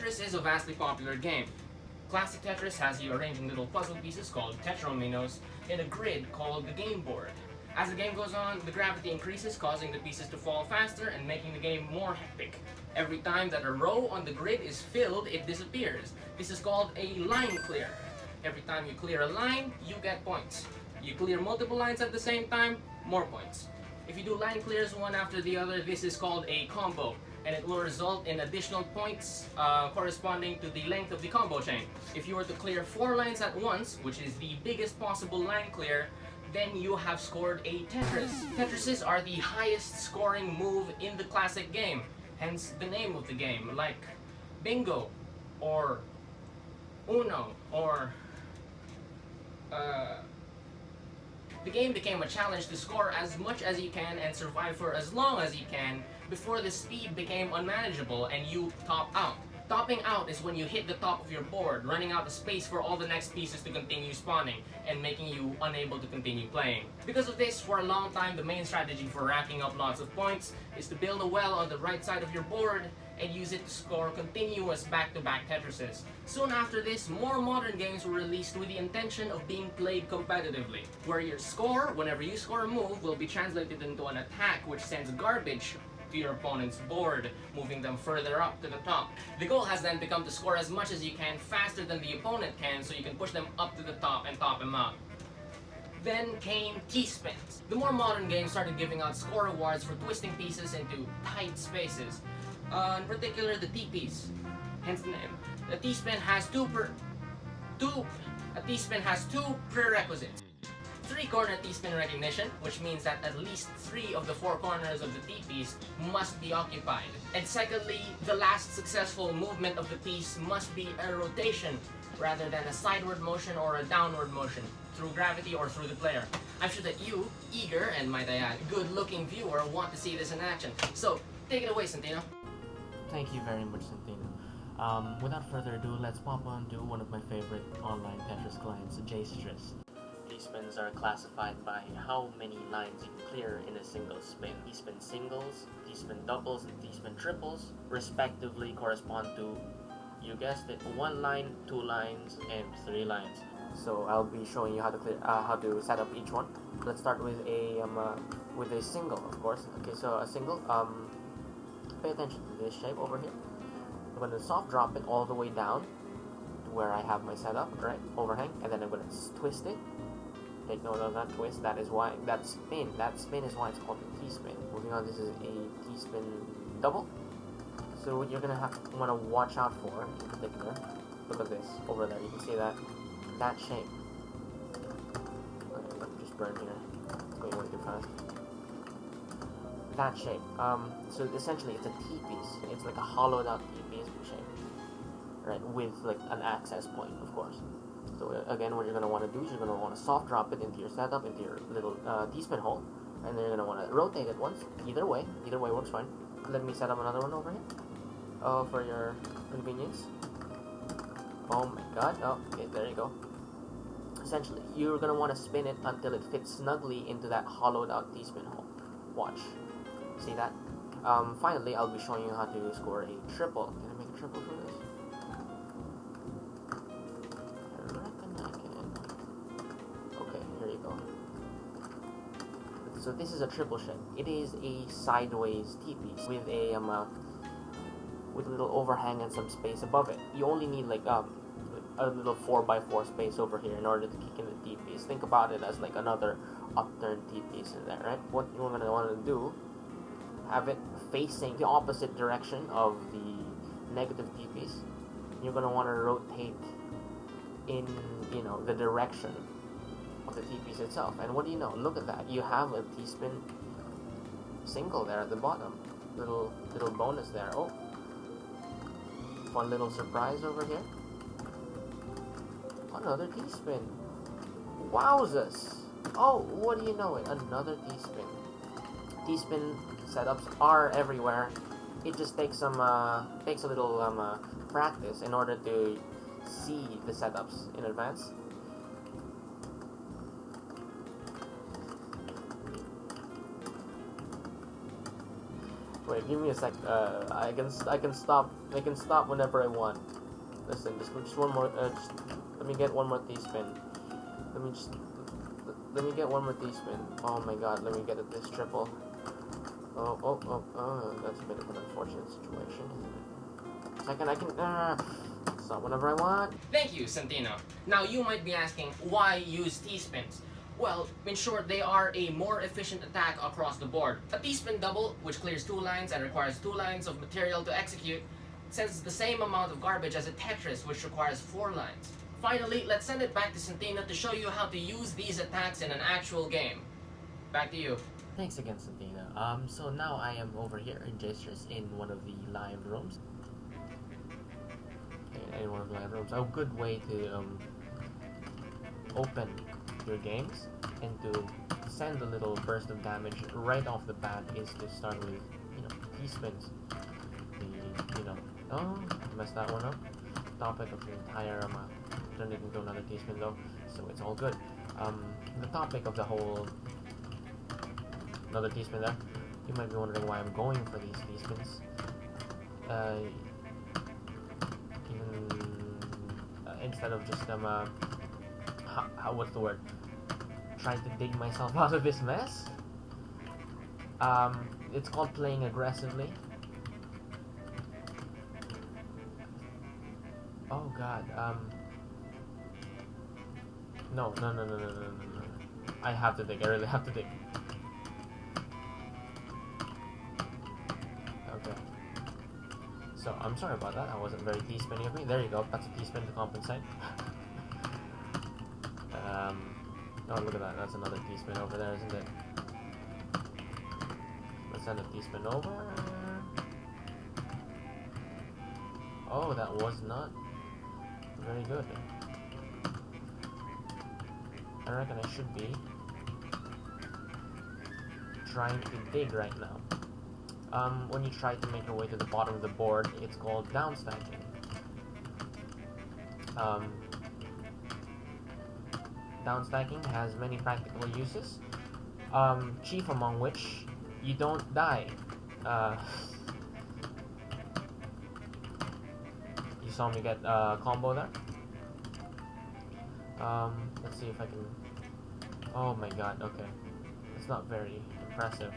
Tetris is a vastly popular game. Classic Tetris has you arranging little puzzle pieces called tetrominos in a grid called the game board. As the game goes on, the gravity increases, causing the pieces to fall faster and making the game more hectic. Every time that a row on the grid is filled, it disappears. This is called a line clear. Every time you clear a line, you get points. You clear multiple lines at the same time, more points. If you do line clears one after the other, this is called a combo, and it will result in additional points corresponding to the length of the combo chain. If you were to clear 4 lines at once, which is the biggest possible line clear, then you have scored a Tetris. Tetrises are the highest scoring move in the classic game, hence the name of the game, like Bingo, or Uno, or the game became a challenge to score as much as you can and survive for as long as you can before the speed became unmanageable and you top out. Topping out is when you hit the top of your board, running out of space for all the next pieces to continue spawning and making you unable to continue playing. Because of this, for a long time, the main strategy for racking up lots of points is to build a well on the right side of your board and use it to score continuous back-to-back Tetrises. Soon after this, more modern games were released with the intention of being played competitively, where your score, whenever you score a move, will be translated into an attack which sends garbage to your opponent's board, moving them further up to the top. The goal has then become to score as much as you can faster than the opponent can, so you can push them up to the top and top them out. Then came T-spins. The more modern games started giving out score rewards for twisting pieces into tight spaces. In particular, the TPs, hence the name. A T-spin has two prerequisites. 3-corner T-spin recognition, which means that at least 3 of the 4 corners of the T-piece must be occupied. And secondly, the last successful movement of the piece must be a rotation rather than a sideward motion or a downward motion through gravity or through the player. I'm sure that you, eager and might I add, good-looking viewer, want to see this in action. So, take it away, Santino. Thank you very much, Santino. Without further ado, let's pop on to one of my favorite online Tetris clients, Jstris. T-spins are classified by how many lines you can clear in a single spin. T-spin singles, T-spin doubles, and T-spin triples respectively correspond to, you guessed it, 1 line, 2 lines, and 3 lines. So I'll be showing you how to set up each one. Let's start with a single, of course. Okay, so a single. Pay attention to this shape over here. I'm going to soft drop it all the way down to where I have my setup, right? Overhang, and then I'm going to twist it. Take note of that twist. That is why that spin is why it's called a T-spin. Moving on, this is a T-spin double. So what you're gonna want to watch out for in particular. Look at this over there. You can see that shape. Okay, let me just burn here. It's going way too fast. That shape. So essentially, it's a T-piece. It's like a hollowed out T-piece shape, right? With like an access point, of course. So again, what you're going to want to do is you're going to want to soft drop it into your setup, into your little T-spin hole, and then you're going to want to rotate it once. Either way works fine. Let me set up another one over here, for your convenience. Oh my god, oh, okay, there you go. Essentially, you're going to want to spin it until it fits snugly into that hollowed out T-spin hole. Watch. See that? Finally, I'll be showing you how to score a triple. Can I make a triple for this? So this is a triple shape. It is a sideways T-piece with a little overhang and some space above it. You only need like a little 4x4 space over here in order to kick in the T-piece. Think about it as like another upturned T-piece in there, right? What you're gonna want to do, have it facing the opposite direction of the negative T-piece. You're gonna want to rotate in, the direction of the T-piece itself. And what do you know? Look at that. You have a T-spin single there at the bottom. Little bonus there. Oh, fun little surprise over here. Another T-spin. Wowzers! Oh, what do you know it? Another T-spin. T-spin setups are everywhere. It just takes a little practice in order to see the setups in advance. Wait, give me a sec. I can stop. I can stop whenever I want. Listen, just one more. Let me get one more teaspoon. Let me get one more teaspoon. Oh my god, let me get this triple. Oh, that's a bit of an unfortunate situation, isn't it? Second, I can stop whenever I want. Thank you, Santino. Now you might be asking, why use T-spins? Well, in short, they are a more efficient attack across the board. A T-spin double, which clears 2 lines and requires 2 lines of material to execute, sends the same amount of garbage as a Tetris, which requires 4 lines. Finally, let's send it back to Santino to show you how to use these attacks in an actual game. Back to you. Thanks again, Santino. So now I am over here in Jstris in one of the live rooms. In one of the live rooms. A good way to open your games and to send a little burst of damage right off the bat is to start with, T-spins. Oh, messed that one up. Topic of the entire turned it into another T-spin though, so it's all good. The topic of the whole another T-spin there. You might be wondering why I'm going for these T-spins. Instead of just what's the word? Trying to dig myself out of this mess. It's called playing aggressively. Oh god. No. I have to dig. I really have to dig. Okay. So, I'm sorry about that. I wasn't very T-spinning of me. There you go. That's a T-spin to compensate. Oh, look at that. That's another T-spin over there, isn't it? Let's send a T-spin over. Oh, that was not very good. I reckon I should be trying to dig right now. When you try to make your way to the bottom of the board, it's called down stacking. Down stacking has many practical uses, chief among which you don't die. You saw me get a combo there. Let's see if I can. Oh my god, okay. It's not very impressive.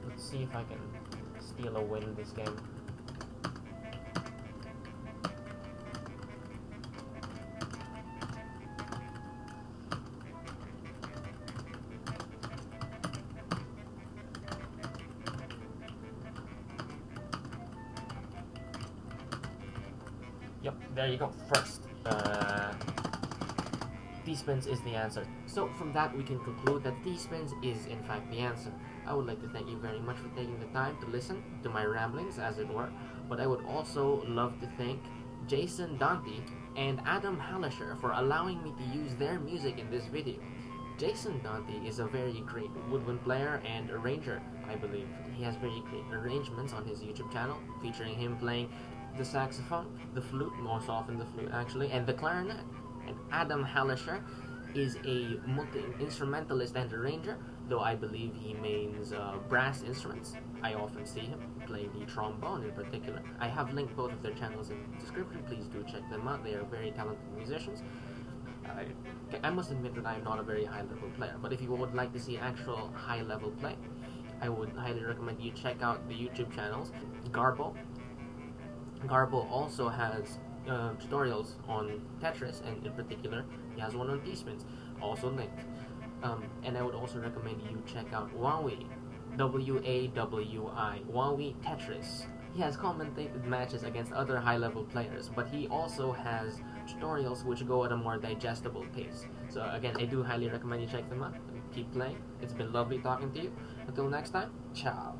Let's see if I can steal a win this game. Yep, there you go. First. T-spins is the answer. So from that we can conclude that T-spins is in fact the answer. I would like to thank you very much for taking the time to listen to my ramblings, as it were, but I would also love to thank Jason Danti and Adam Hallacher for allowing me to use their music in this video. Jason Danti is a very great woodwind player and arranger, I believe. He has very great arrangements on his YouTube channel, featuring him playing the saxophone, the flute, most often the flute actually, and the clarinet. And Adam Hallacher is a multi-instrumentalist and arranger, though I believe he mains brass instruments. I often see him play the trombone in particular. I have linked both of their channels in the description. Please do check them out. They are very talented musicians. I must admit that I am not a very high-level player, but if you would like to see actual high-level play, I would highly recommend you check out the YouTube channels. Garbo. Garbo also has tutorials on Tetris, and in particular, he has one on T-spins, also linked. And I would also recommend you check out Wawi, W-A-W-I, Wawi Tetris. He has commentated matches against other high-level players, but he also has tutorials which go at a more digestible pace. So again, I do highly recommend you check them out and keep playing. It's been lovely talking to you. Until next time, ciao.